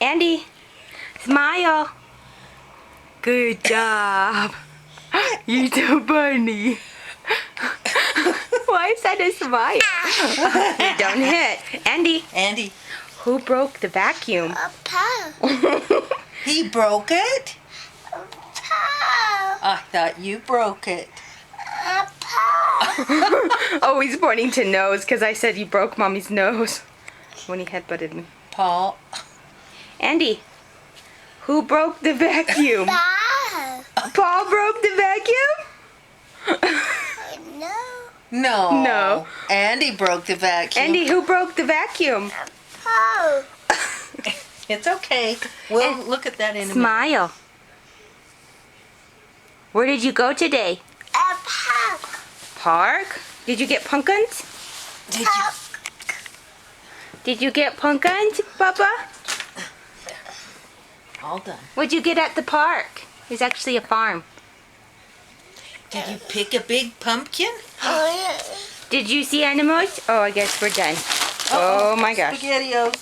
Andy, smile. Good job. You're so funny. Why is that a smile? Don't hit. Andy, Who broke the vacuum? Papa. he broke it? Papa. I thought you broke it. Papa. Oh, he's pointing to nose because I said you broke Mommy's nose when he headbutted me. Paul. Andy, who broke the vacuum? Paul broke the vacuum? No. No. No. Andy broke the vacuum. Andy, who broke the vacuum? Papa. It's okay. We'll look at that in a minute. Smile. Where did you go today? Papa. Park? Did you get pumpkins? Did you? Did you get pumpkins, Papa? All done. What'd you get at the park? It's actually a farm. Did you pick a big pumpkin? Did you see animals? Oh, I guess we're done. Oh my gosh. SpaghettiOs.